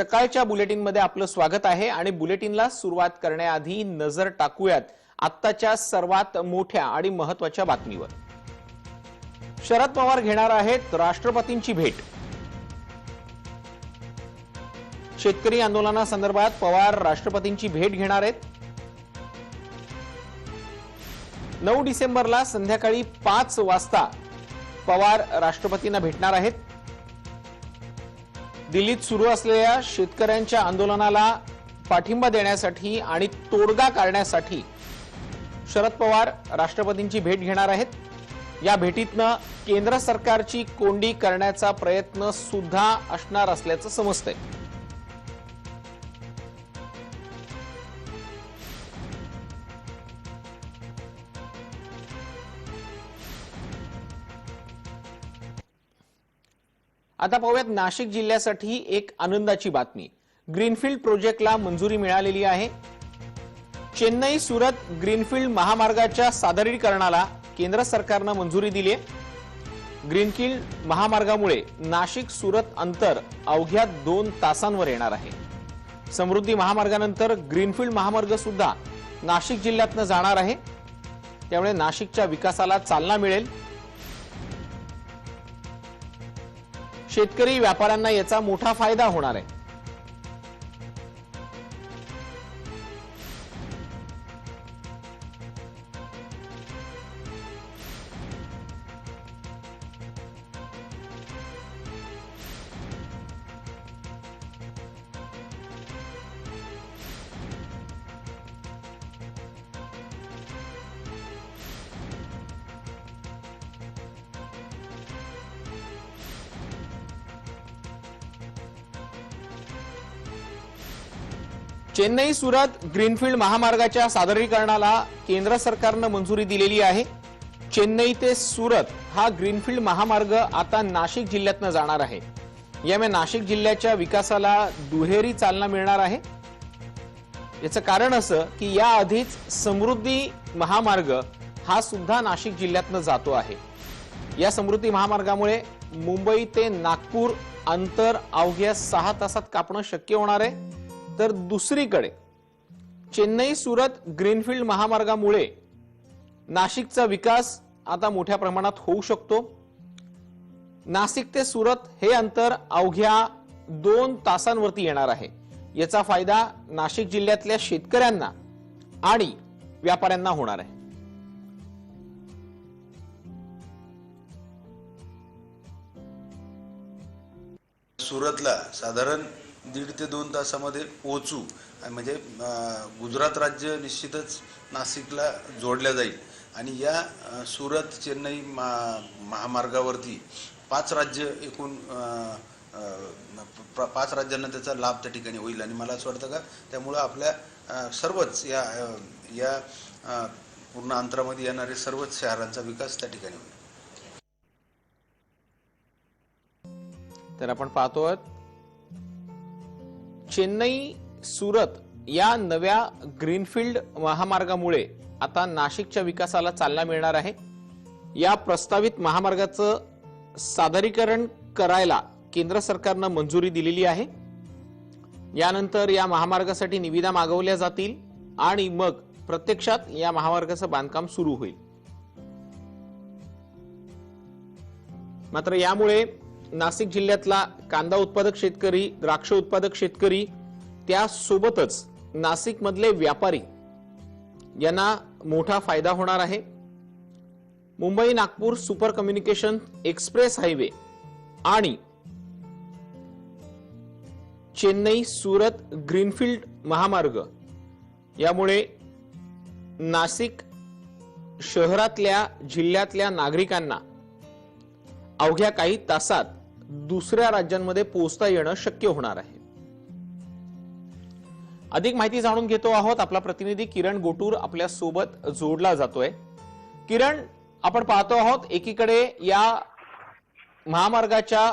सकाळच्या बुलेटिनमध्ये आपलं स्वागत आहे आणि बुलेटिनला सुरुवात करण्याआधी नजर टाकूयात आत्ताच्या सर्वात मोठ्या आणि महत्त्वाच्या बातमीवर। शरद पवार घेणार आहेत राष्ट्रपतींची भेट। शेतकरी आंदोलनासंदर्भात पवार राष्ट्रपतींची भेट घेणार आहेत। 9 डिसेंबरला संध्याकाळी 5 वाजता पवार राष्ट्रपतींना भेटणार आहेत। दिल्लीत सुरू असलेल्या शेतकऱ्यांच्या आंदोलनाला पाठिंबा देण्यासाठी आणि तोडगा काढण्यासाठी शरद पवार राष्ट्रपतींची भेट घेणार आहेत। या भेटीतनं केंद्र सरकारची कोंडी करण्याचा प्रयत्न सुद्धा असणार असल्याचं समजतंय। आता पाहूयात नाशिक जिल्ह्यासाठी एक आनंदाची बातमी। ग्रीनफील्ड प्रोजेक्टला मंजुरी मिळालेली आहे। चेन्नई सुरत ग्रीनफील्ड महामार्गाच्या सादरीकरणाला केंद्र सरकारने मंजुरी दिली आहे। ग्रीनफील्ड महामार्गामुळे नाशिक सुरत अंतर अवघ्या 2 तासांवर येणार आहे। समृद्धी महामार्गानंतर ग्रीनफील्ड महामार्ग सुद्धा नाशिक जिल्ह्यातून जाणार आहे। त्यामुळे नाशिकच्या विकासाला चालना मिळेल। शेतकरी व्यापाऱ्यांना याचा मोठा फायदा होणार आहे। चेन्नई सुरत ग्रीनफील्ड महामार्गाच्या सादरीकरणाला केंद्र सरकारने मंजुरी दिलेली आहे। चेन्नई ते सुरत हा ग्रीनफील्ड महामार्ग आता नाशिक जिल्ह्यातून जाणार आहे। यामुळे नाशिक जिल्ह्याच्या विकासाला दुहेरी चालना मिळणार आहे। याचं कारण असं की या आधीच समृद्धी महामार्ग हा सुद्धा नाशिक जिल्ह्यातून जातो आहे। या समृद्धी महामार्गामुळे मुंबई ते नागपूर अंतर अवघ्या 6 तासात कापणं शक्य होणार आहे। तर दुसरीकडे चेन्नई सुरत ग्रीनफील्ड महामार्गामुळे नाशिकचा विकास आता मोठ्या प्रमाणात होऊ शकतो। नाशिक ते सुरत हे अंतर अवघ्या 2 तासांवरती येणार आहे। याचा फायदा नाशिक जिल्ह्यातल्या शेतकऱ्यांना आणि व्यापाऱ्यांना होणार आहे। सुरतला साधारण 1.5 ते 2 तासामध्ये पोहोचू, म्हणजे गुजरात राज्य निश्चितच नाशिकला जोडल्या जाईल आणि या सुरत चेन्नई महामार्गावरती 5 राज्य एकूण 5 राज्यांना त्याचा लाभ त्या ठिकाणी होईल आणि मला असं वाटतं का त्यामुळे आपल्या सर्वच या पूर्ण अंतरामध्ये येणारे सर्वच शहरांचा विकास त्या ठिकाणी होईल। तर आपण पाहतोय चेन्नई सुरत या नव्या ग्रीनफील्ड महामार्गामुळे आता नाशिकच्या विकासाला चालना मिळणार आहे। या प्रस्तावित महामार्गाचं सादरीकरण करायला केंद्र सरकारने मंजुरी दिलेली आहे। यानंतर या महामार्गासाठी निविदा मागवल्या जातील आणि मग प्रत्यक्षात या महामार्गाचं बांधकाम सुरू होईल। मात्र यामुळे नाशिक जिल्ह्यातला कांदा उत्पादक शेतकरी, द्राक्ष उत्पादक शेतकरी, त्यासोबतच नाशिक मधले व्यापारी यांना मोठा फायदा होणार आहे। Mumbai Nagpur super communication express highway आणि चेन्नई सुरत ग्रीनफील्ड महामार्ग यामुळे नाशिक शहरातल्या जिल्ह्यातल्या नागरिकांना अवघ्या काही तासात दुसऱ्या राज्यांमध्ये पोहोचता येणं शक्य होणार आहे। अधिक माहिती जाणून घेतो आहोत। आपला प्रतिनिधी किरण गोटूर आपल्या सोबत जोडला जातोय। किरण, आपण पाहतो आहोत एकीकडे या महामार्गाच्या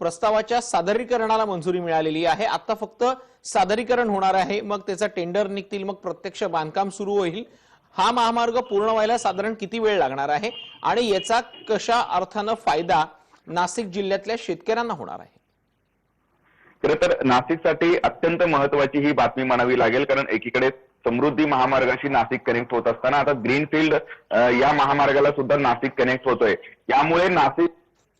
प्रस्तावाच्या सादरीकरणाला मंजुरी मिळालेली आहे। आता फक्त सादरीकरण होणार आहे, मग त्याचा टेंडर निघतील, मग प्रत्यक्ष बांधकाम सुरू होईल। हा महामार्ग पूर्ण व्हायला साधारण किती वेळ लागणार आहे आणि याचा कशा अर्थाने फायदा नाशिक जिल्ह्यातल्या शेतकऱ्यांना होणार आहे? खरं तर नाशिकसाठी अत्यंत महत्वाची ही बातमी म्हणावी लागेल, कारण एकीकडे समृद्धी महामार्गाशी नाशिक कनेक्ट होत असताना आता ग्रीनफील्ड या महामार्गाला सुद्धा नाशिक कनेक्ट होतोय. यामुळे नाशिक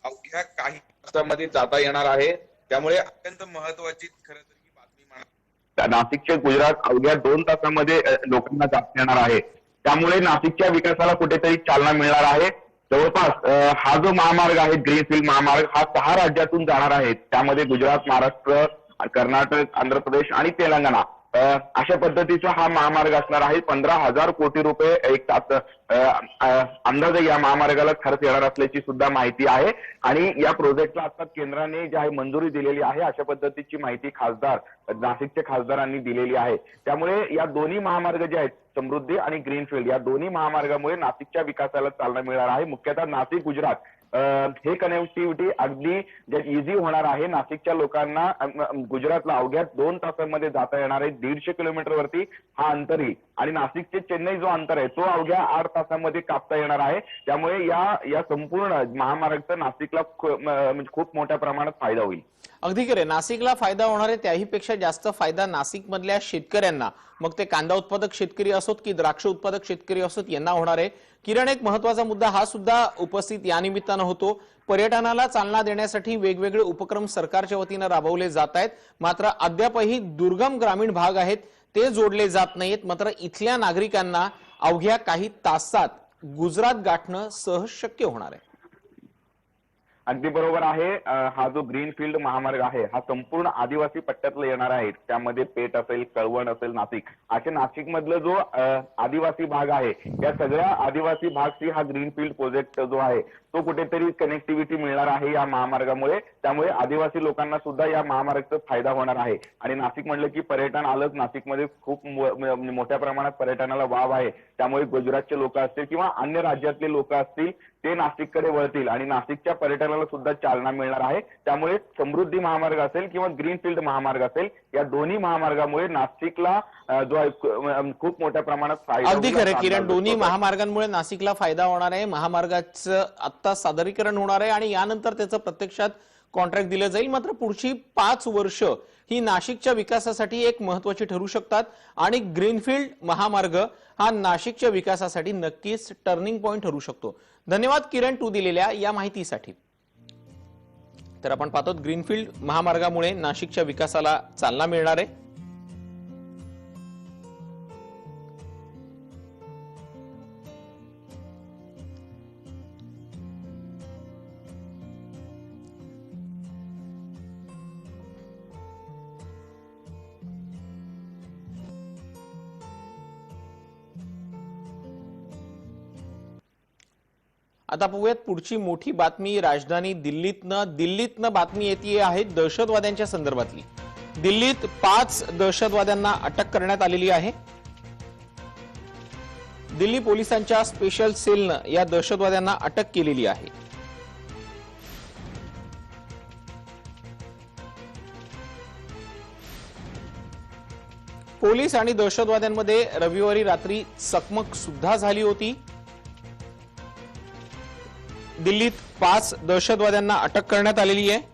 अवघ्या काही तासामध्ये जाता येणार आहे. त्यामुळे अत्यंत महत्वाची खरं तर ही बातमी नाशिकचे गुजरात अवघ्या 2 तासामध्ये लोकांना जाता येणार आहे. त्यामुळे नाशिकच्या विकासाला कुठेतरी चालना मिळणार आहे. जवळपास हा जो महामार्ग आहे ग्रीनफील्ड महामार्ग हा 6 राज्यातून जाणार आहे. त्यामध्ये गुजरात, महाराष्ट्र, कर्नाटक, आंध्र प्रदेश आणि तेलंगणा अशा पद्धतीचा हा महामार्ग असणार आहे. 15,000 कोटी रुपये एक अंदाजे या महामार्गाला खर्च येणार असल्याची सुद्धा माहिती आहे. आणि या प्रोजेक्टला आता केंद्राने जी आहे मंजुरी दिलेली आहे अशा पद्धतीची माहिती नाशिकच्या खासदारांनी दिलेली आहे. त्यामुळे या दोन्ही महामार्ग जे आहेत समृद्धी आणि ग्रीनफील्ड या दोन्ही महामार्गामुळे नाशिकच्या विकासाला चालना मिळणार आहे. मुख्यतः नाशिक गुजरात हे कनेक्टिव्हिटी अगदी इझी होणार आहे. नाशिकच्या लोकांना गुजरातला अवघ्या 2 तासांमध्ये जाता येणार आहे. 150 किलोमीटरवरती हा अंतर येईल आणि नाशिक ते चेन्नई जो अंतर आहे तो अवघ्या 8 तासांमध्ये कापता येणार आहे. त्यामुळे या संपूर्ण महामार्गाचा नाशिकला म्हणजे खूप मोठ्या प्रमाणात फायदा होईल. अगदी खरे, नाशिकला फायदा होणार आहे. त्याही पेक्षा जास्त फायदा नाशिक मधल्या शेतकऱ्यांना, मग ते कांदा उत्पादक शेतकरी असोत की द्राक्ष उत्पादक शेतकरी असोत, यांना होणार आहे. किरण, एक महत्वाचा मुद्दा हा सुद्धा उपस्थित या निमित्तानं होतो. पर्यटनाला चालना देण्यासाठी वेगवेगळे उपक्रम सरकारच्या वतीनं राबवले जात आहेत. मात्र अद्यापही दुर्गम ग्रामीण भाग आहेत ते जोडले जात नाहीत. मात्र इथल्या नागरिकांना अवघ्या काही तासात गुजरात गाठणं सहज शक्य होणार आहे. अगदी बरोबर आहे. हा जो ग्रीनफील्ड महामार्ग आहे हा संपूर्ण आदिवासी पट्ट्यातला येणार आहे. त्यामध्ये पेठ असेल, कळवण असेल, नाशिक असे नाशिक मधलं जो आदिवासी भाग आहे या सगळ्या आदिवासी भागशी हा ग्रीनफील्ड प्रोजेक्ट जो आहे तो कुठेतरी कनेक्टिव्हिटी मिळणार आहे या महामार्गामुळे. त्यामुळे आदिवासी लोकांना सुद्धा या महामार्गाचा फायदा होणार आहे. आणि नाशिक म्हटलं की पर्यटन आलंच. नाशिकमध्ये खूप मोठ्या प्रमाणात पर्यटनाला वाव आहे. त्यामुळे गुजरातचे लोक असतील किंवा अन्य राज्यातले लोक असतील ते नाशिककडे वळतील आणि नाशिकच्या पर्यटनाला सुद्धा चालना मिळणार आहे. त्यामुळे समृद्धी महामार्ग असेल किंवा ग्रीनफील्ड महामार्ग असेल या दोन्ही महामार्गामुळे नाशिकला जो खूप मोठ्या प्रमाणात फायदा. अगदी खरं किरण, दोन्ही महामार्गांमुळे नाशिकला फायदा होणार आहे. महामार्गाचं आता सादरीकरण होणार आहे आणि यानंतर त्याचं प्रत्यक्षात कॉन्ट्रॅक्ट दिलं जाईल. मात्र पुढची 5 वर्ष ही नाशिकच्या विकासासाठी एक महत्वाची ठरू शकतात आणि ग्रीनफील्ड महामार्ग हा नाशिकच्या विकासासाठी नक्कीच टर्निंग पॉइंट ठरू शकतो. धन्यवाद किरण, तू दिलेल्या या माहितीसाठी. तर आपण पाहतो ग्रीनफील्ड महामार्गामुळे नाशिकच्या विकासाला चालना मिळणार आहे. आता पाहूयात पुढची मोठी बातमी. राजधानी दिल्लीतनं बातमी येते आहे दहशतवाद्यांच्या संदर्भातली. दिल्लीत 5 दहशतवाद्यांना अटक करण्यात आलेली आहे. दिल्ली पोलिसांच्या स्पेशल सेलनं या दहशतवाद्यांना अटक केलेली आहे. पोलीस आणि दहशतवाद्यांमध्ये रविवारी रात्री चकमक सुद्धा झाली होती. दिल्लीत 5 दहशतवाद्यांना अटक करण्यात आलेली आहे.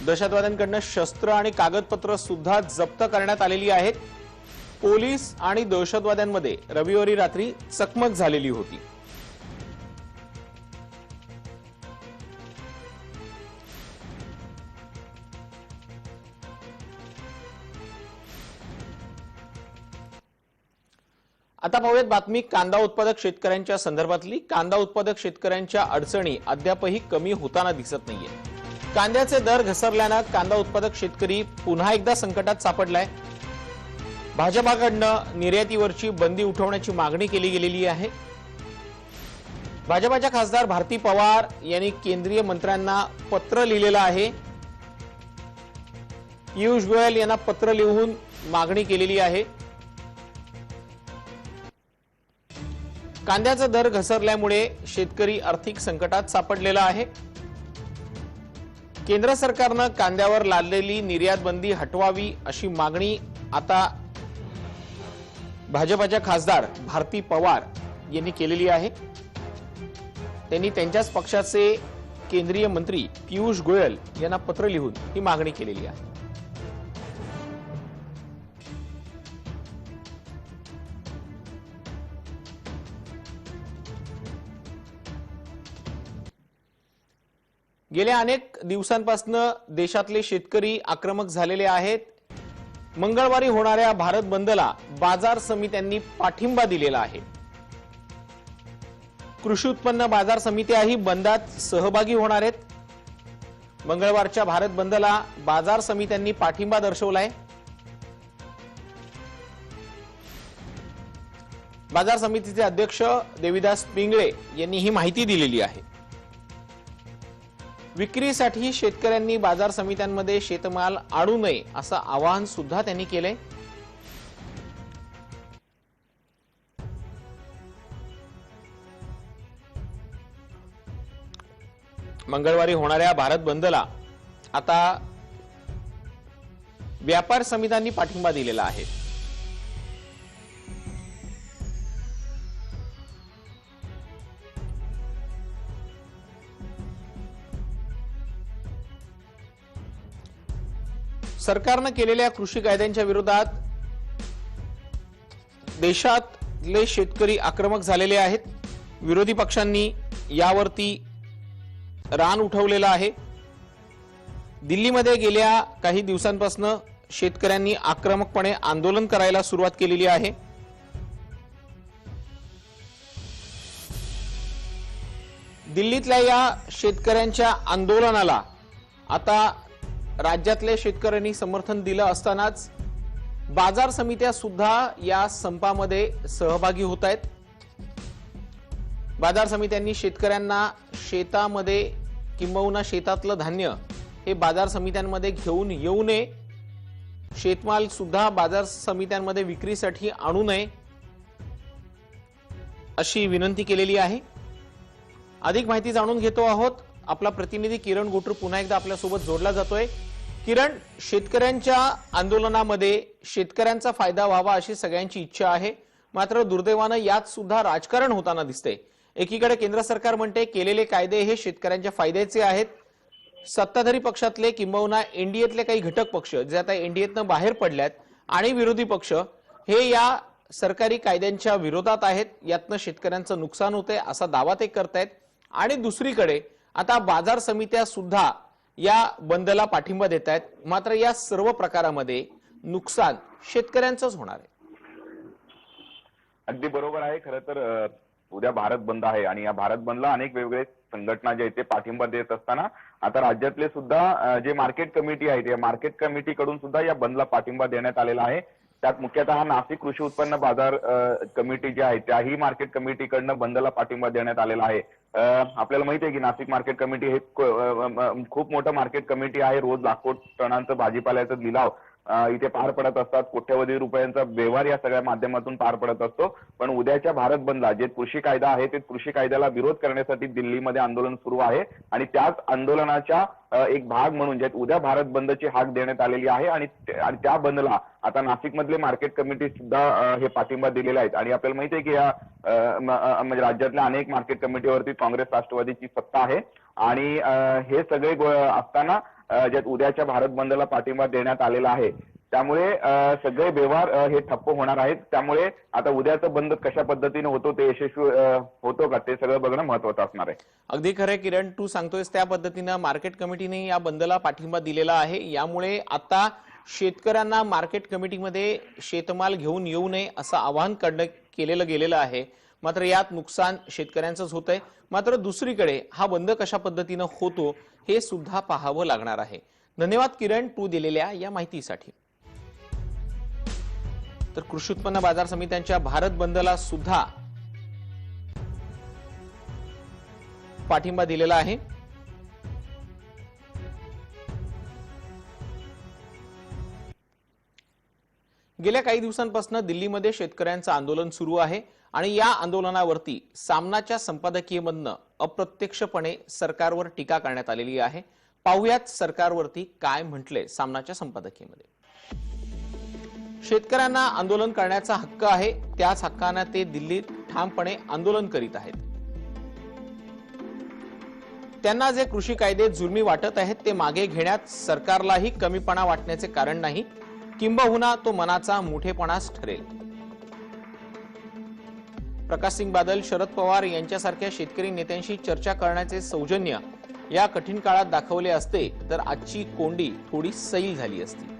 दहशतवाद्यांकडून शस्त्र आणि कागदपत्र सुद्धा जप्त करण्यात आलेली आहेत. पोलीस आणि दहशतवाद्यांमध्ये रविवारी रात्री चकमक झालेली होती. आता पाहूयात बातमी कांदा उत्पादक शेतकऱ्यांच्या संदर्भातली. कांदा उत्पादक शेतकऱ्यांच्या अडचणी अद्यापही कमी होताना दिसत नाहीये. कांद्याचे दर घसरल्यानं कांदा उत्पादक शेतकरी पुन्हा एकदा संकटात सापडलाय. भाजपाकडनं निर्यातीवरची बंदी उठवण्याची मागणी केली गेलेली आहे. भाजपाच्या खासदार भारती पवार यांनी केंद्रीय मंत्र्यांना पत्र लिहिलेलं आहे। पियुष गोयल यांना पत्र लिहून मागणी केलेली आहे। कांद्याचा दर घसरल्यामुळे शेतकरी आर्थिक संकटात सापडलेला आहे। केंद्र सरकारनं कांद्यावर लादलेली निर्यात बंदी हटवावी अशी मागणी आता भाजपाच्या खासदार भारती पवार यांनी केलेली आहे। त्यांनी त्यांच्याच पक्षाचे केंद्रीय मंत्री पियुष गोयल यांना पत्र लिहून ही मागणी केलेली आहे। गेल्या अनेक दिवसांपासून देशातले शेतकरी आक्रमक झालेले आहेत। मंगळवारी होणाऱ्या भारत बंदला बाजार समित्यांनी पाठिंबा दिलेला आहे। कृषी उत्पन्न बाजार समित्याही बंदात सहभागी होणार आहेत। मंगळवारच्या भारत बंदला बाजार समित्यांनी पाठिंबा दर्शवलाय। बाजार समितीचे अध्यक्ष देविदास पिंगळे यांनी ही माहिती दिलेली आहे। विक्रीसाठी शेतकऱ्यांनी बाजार समित्यांमध्ये शेतमाल आणू नये असं आवाहन सुद्धा त्यांनी केलंय। मंगळवारी होणाऱ्या भारत बंदला आता व्यापार समित्यांनी पाठिंबा दिलेला आहे। सरकारने केलेल्या कृषी कायद्यांच्या विरोधात देशातले शेतकरी आक्रमक झालेले आहेत। विरोधी पक्षांनी यावरती रान उठवलेलं आहे। दिल्लीमध्ये गेल्या काही दिवसांपासून शेतकऱ्यांनी आक्रमकपणे आंदोलन करायला सुरुवात केलेली आहे। दिल्लीतल्या या शेतकऱ्यांच्या आंदोलनाला आता राज्यातल्या शेतकऱ्यांनी समर्थन दिलं असतानाच बाजार समित्या सुद्धा या संपामध्ये सहभागी होत आहेत। बाजार समित्यांनी शेतकऱ्यांना शेतामध्ये किंबहुना शेतातलं धान्य हे बाजार समित्यांमध्ये घेऊन येऊ नये, शेतमाल सुद्धा बाजार समित्यांमध्ये विक्रीसाठी आणू नये अशी विनंती केलेली आहे। अधिक माहिती जाणून घेतो आहोत। आपला प्रतिनिधी किरण गोटूर पुन्हा एकदा आपल्या सोबत जोडला जातोय। किरण, शेतकऱ्यांच्या आंदोलनामध्ये शेतकऱ्यांचा फायदा व्हावा अशी सगळ्यांची इच्छा आहे, मात्र दुर्दैवानं यात सुद्धा राजकारण होताना दिसते। एकीकडे केंद्र सरकार म्हणते केलेले कायदे हे शेतकऱ्यांच्या फायद्याचे आहेत। सत्ताधारी पक्षातले किंबहुना एनडीएतले काही घटक पक्ष जे आता एनडीएतनं बाहेर पडल्यात आणि विरोधी पक्ष हे या सरकारी कायद्यांच्या विरोधात आहेत। यातनं शेतकऱ्यांचं नुकसान होतंय असा दावा ते करतायत। आणि दुसरीकडे आता बाजार समित्या सुद्धा या बंदला पाठिंबा देत आहेत। मात्र या सर्व प्रकारामध्ये नुकसान शेतकऱ्यांचंच होणार आहे। अगदी बरोबर आहे। खरं तर उद्या भारत बंद आहे आणि या भारत बंदला अनेक वेगवेगळे संघटना जे आहेत ते पाठिंबा देत असताना आता राज्यातले सुद्धा जे मार्केट कमिटी आहे त्या मार्केट कमिटीकडून सुद्धा या बंदला पाठिंबा देण्यात आलेला आहे। त्यात मुख्यतः नाशिक कृषी उत्पन्न बाजार कमिटी जी आहे त्याही मार्केट कमिटीकडनं बंदला पाठिंबा देण्यात आलेला आहे। आपल्याला माहिती आहे की नाशिक मार्केट कमिटी हे खूप मोठं मार्केट कमिटी आहे। रोज लाखो टनांचं भाजीपाल्याचं लिलाव इथे पार पडत असतात। कोट्यवधी रुपयांचा व्यवहार या सगळ्या माध्यमातून पार पडत असतो। पण उद्याच्या भारत बंदला जे कृषी कायदा आहे ते कृषी कायद्याला विरोध करण्यासाठी दिल्लीमध्ये आंदोलन सुरू आहे आणि त्याच आंदोलनाच्या एक भाग म्हणून जे उद्या भारत बंदची हाक देण्यात आलेली आहे आणि त्या बंदला आता नाशिकमधले मार्केट कमिटी सुद्धा हे पाठिंबा दिलेले आहेत। आणि आपल्याला माहिती आहे की या म्हणजे राज्यातल्या अनेक मार्केट कमिटीवरती काँग्रेस राष्ट्रवादीची सत्ता आहे आणि हे सगळे असताना ज्यात उद्याच्या भारत बंदला पाठिंबा देण्यात आलेला आहे त्यामुळे सगळे व्यवहार हे ठप्प होणार आहेत। त्यामुळे आता उद्याचा बंद कशा पद्धतीने होतो ते यशस्वी होतो का ते सगळं बघणं महत्त्वाचं असणार आहे। अगदी खरं किरण, तू सांगतोयस त्या पद्धतीने मार्केट कमिटीने या बंदला पाठिंबा दिलेला आहे। यामुळे आता शेतकऱ्यांना मार्केट कमिटीमध्ये शेतमाल घेऊन येऊ नये असं आवाहन केलेलं गेलेलं आहे। मात्र यात नुकसान शेतकऱ्यांचंच होतंय। मात्र दुसरीकडे हा बंद कशा पद्धतीने होतो हे सुद्धा पाहावं लागणार आहे। धन्यवाद किरण, तू दिलेल्या या माहितीसाठी। तर कृषी उत्पन्न बाजार समित्यांच्या भारत बंदला सुद्धा पाठिंबा दिलेला आहे। गेल्या काही दिवसांपासून दिल्लीमध्ये शेतकऱ्यांचं आंदोलन सुरू आहे आणि या आंदोलनावरती सामनाच्या संपादकीयमधनं अप्रत्यक्षपणे सरकारवर टीका करण्यात आलेली आहे। पाहुयात सरकारवरती काय म्हटले सामनाच्या संपादकीयमध्ये। शेतकऱ्यांना आंदोलन करण्याचा हक्क आहे, त्याच हक्काने ते दिल्लीत ठामपणे आंदोलन करीत आहेत। त्यांना जे कृषी कायदे जुलमी वाटत आहेत ते मागे घेण्यात सरकारलाही कमीपणा वाटण्याचे कारण नाही, किंबहुना तो मनाचा मोठेपणाच ठरेल। प्रकाश सिंग बादल, शरद पवार यांच्यासारख्या शेतकरी नेत्यांशी चर्चा करण्याचे सौजन्य या कठीण काळात दाखवले असते तर आजची कोंडी थोडी सैल झाली असती।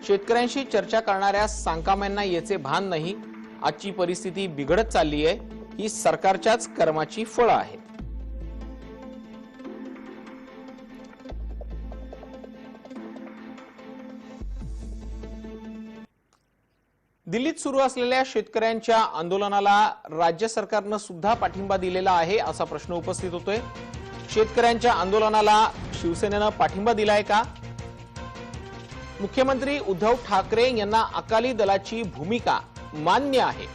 शेतकऱ्यांशी चर्चा करणाऱ्या सांकाम्यांना याचे भान नाही। आजची परिस्थिती बिघडत चालली आहे, ही सरकारच्याच कर्माची फळं आहेत। दिल्लीत सुरू असलेल्या शेतकऱ्यांच्या आंदोलनाला राज्य सरकारनं सुद्धा पाठिंबा दिलेला आहे असा प्रश्न उपस्थित होतोय। शेतकऱ्यांच्या आंदोलनाला शिवसेनेनं पाठिंबा दिलाय का? मुख्यमंत्री उद्धव ठाकरे यांना अकाली दलाची भूमिका मान्य आहे।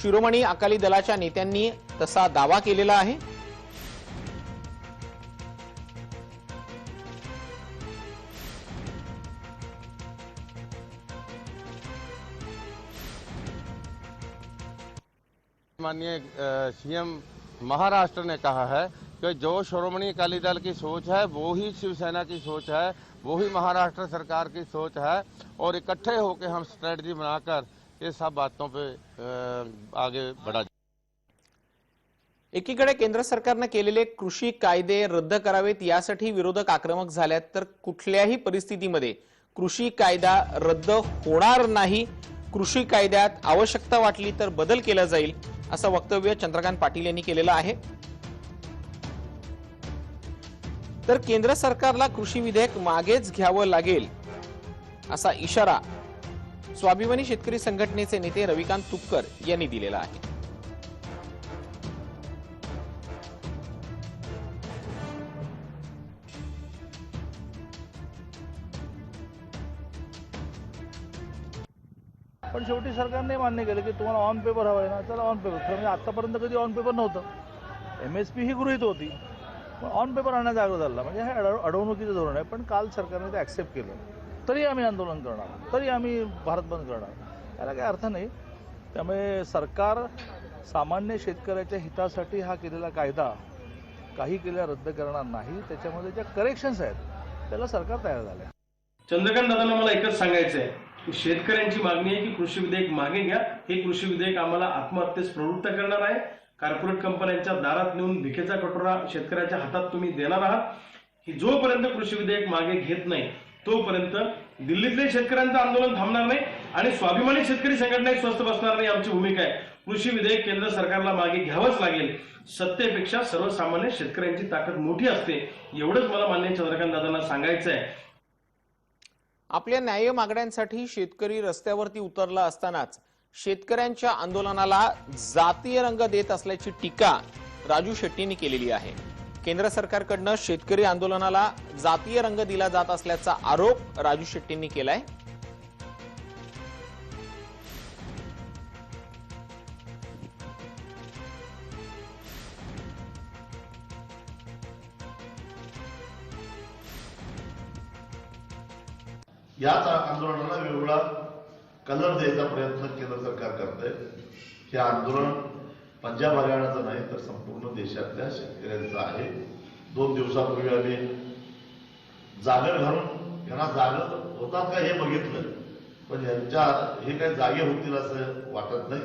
शिरोमणी अकाली दलाच्या नेत्यांनी तसा दावा केलेला आहे। माननीय सीएम महाराष्ट्र ने कहा है कि जो श्रोमणी अकाली दल की सोच है वो ही शिवसेना की सोच है, वो ही महाराष्ट्र सरकार की सोच है और इकट्ठे होकर हम स्ट्रेटजी बनाकर ये सब बातों पे आगे बढ़ा। एकीकडे केंद्र सरकारने केलेले कृषी कायदे रद्द करावेत यासाठी विरोधक आक्रमक झाल्यात, तर कुठल्याही परिस्थितीमध्ये कृषी कायदा रद्द होणार नाही। कृषी कायद्यात आवश्यकता वाटली तर बदल केला जाईल असं वक्तव्य चंद्रकांत पाटील यांनी केलेलं आहे। तर केंद्र सरकारला कृषी विधेयक मागेच घ्यावं लागेल असा इशारा स्वाभिमानी शेतकरी संघटनेचे नेते रविकांत तुपकर यांनी दिलेला आहे। पण शेवटी सरकारने मान्य केलं की तुम्हाला ऑन पेपर हवं आहे ना, चला ऑन पेपर। म्हणजे आतापर्यंत कधी ऑन पेपर नव्हतं, MSP ही गृहीत होती, पण ऑन पेपर आणण्याचा आग्रह झाला। म्हणजे हे अडवणुकीचं धोरण आहे, पण काल सरकारने ते ॲक्सेप्ट केलं, तरी आम्ही आंदोलन करणार, तरी आम्ही भारत बंद करणार, त्याला काही अर्थ नाही। त्यामुळे सरकार सामान्य शेतकऱ्याच्या हितासाठी हा केलेला कायदा काही केल्या रद्द करणार नाही। त्याच्यामध्ये ज्या करेक्शन्स आहेत त्याला सरकार तयार झालं आहे। चंद्रकांत दादांना मला एकच सांगायचं आहे की शेतकऱ्यांची मागणी आहे की कृषी विधेयक मागे घ्या। हे कृषी विधेयक आम्हाला आत्महत्येस प्रवृत्त करणार आहे। कॉर्पोरेट कंपन्यांच्या दारात नेऊन भिकेचा कटोरा शेतकऱ्याच्या हातात तुम्ही देणार आहात। की जोपर्यंत कृषी विधेयक मागे घेत नाही तोपर्यंत दिल्लीतले शेतकऱ्यांचं आंदोलन थांबणार नाही आणि स्वाभिमानी शेतकरी संघटना स्वस्थ बसणार नाही। आमची भूमिका आहे कृषी विधेयक केंद्र सरकारला मागे घ्यावंच लागेल। सत्तेपेक्षा सर्वसामान्य शेतकऱ्यांची ताकद मोठी असते, एवढंच मला माननीय चंद्रकांत दादांना सांगायचं आहे। आपल्या न्याय मागण्यांसाठी शेतकरी रस्त्यावरती उतरला असतानाच शेतकऱ्यांच्या आंदोलनाला जातीय रंग देत असल्याची टीका राजू शेट्टींनी केलेली आहे। केंद्र सरकारकडून शेतकरी आंदोलनाला जातीय रंग दिला जात असल्याचा आरोप राजू शेट्टींनी केलाय। याच आंदोलनाला वेगळा कलर द्यायचा प्रयत्न केंद्र सरकार करतंय। हे आंदोलन पंजाब हरियाणाचं नाही तर संपूर्ण देशातल्या शेतकऱ्यांचं आहे। 2 दिवसापूर्वी आम्ही जागर घालून यांना जागा होतात का हे बघितलं, पण यांच्या हे काही जागे होतील असं वाटत नाही।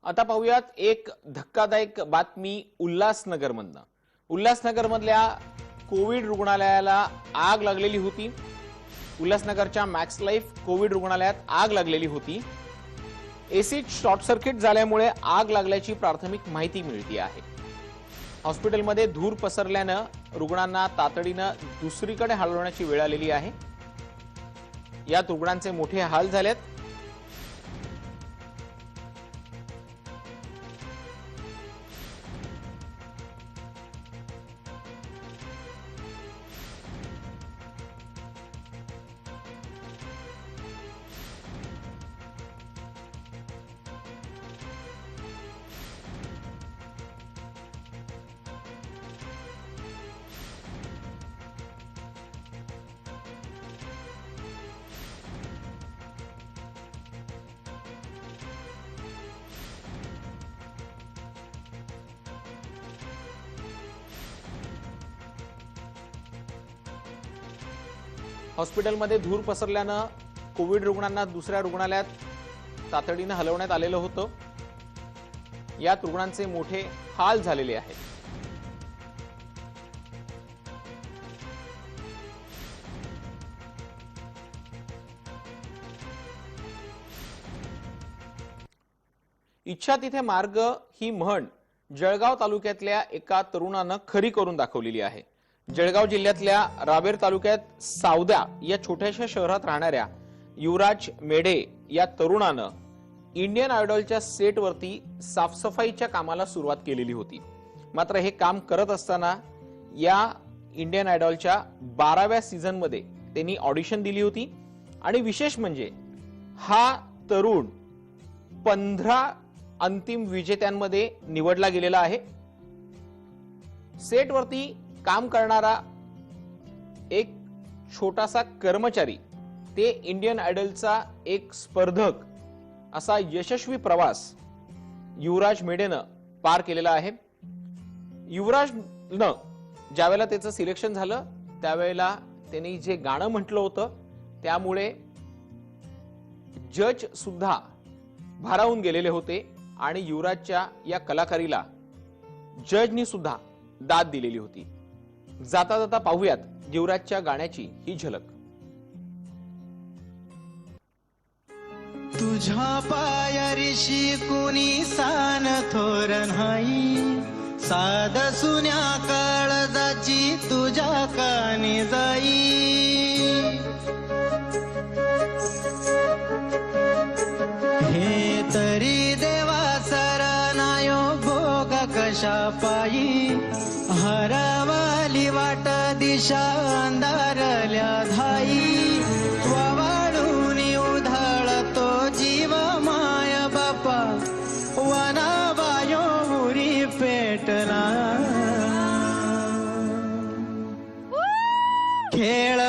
आता पाहूयात एक धक्कादायक बातमी उल्हासनगरमधनं। उल्हासनगरमधल्या कोविड रुग्णालयाला आग लागलेली होती। उल्हासनगरच्या मॅक्स लाईफ कोविड रुग्णालयात आग लागलेली होती। एसी शॉर्ट सर्किट झाल्यामुळे आग लागल्याची प्राथमिक माहिती मिळते आहे। हॉस्पिटलमध्ये धूर पसरल्यानं रुग्णांना तातडीनं दुसरीकडे हलवण्याची वेळ आलेली आहे। यात रुग्णांचे मोठे हाल झालेत। हॉस्पिटलमध्ये धूर पसरल्यानं कोविड रुग्णांना दुसऱ्या रुग्णालयात तातडीनं हलवण्यात आलेलं होतं. यात रुग्णांचे मोठे हाल झालेले आहेत. इच्छा तिथे मार्ग ही म्हण जळगाव तालुक्यातल्या एका तरुणानं खरी करून दाखवलेली आहे. जळगाव जिल्ह्यातल्या रावेर तालुक्यात सावद्या या छोट्याशा शहरात राहणाऱ्या युवराज मेढे या तरुणानं इंडियन आयडॉलच्या सेटवरती साफसफाईच्या कामाला सुरुवात केलेली होती. मात्र हे काम करत असताना या इंडियन आयडॉलच्या 12व्या सीझनमध्ये त्यांनी ऑडिशन दिली होती आणि विशेष म्हणजे हा तरुण 15 अंतिम विजेत्यांमध्ये निवडला गेलेला आहे. सेटवरती काम करणारा एक छोटासा कर्मचारी ते इंडियन आयडलचा एक स्पर्धक असा यशस्वी प्रवास युवराज मेढेनं पार केलेला आहे. युवराजनं ज्यावेळेला त्याचं सिलेक्शन झालं त्यावेळेला त्यांनी जे गाणं म्हटलं होतं त्यामुळे जज सुद्धा भारावून गेलेले होते आणि युवराजच्या या कलाकारीला जजनी सुद्धा दाद दिलेली होती. जाता जाता पाहूयात युवराजच्या गाण्याची ही झलक. तुझ्या पायारीशी कुणी सान थोर नाही, साध सुन्या काळजाची तुझ्या कानी जाई. हे तरी देवा सरनायो भोग कशा पायी, हरवाली वाट दिशा अंधारल्या धाई. वाळून उधळतो जीव माय बापा, वनाबायो उरी पेटला. खेळ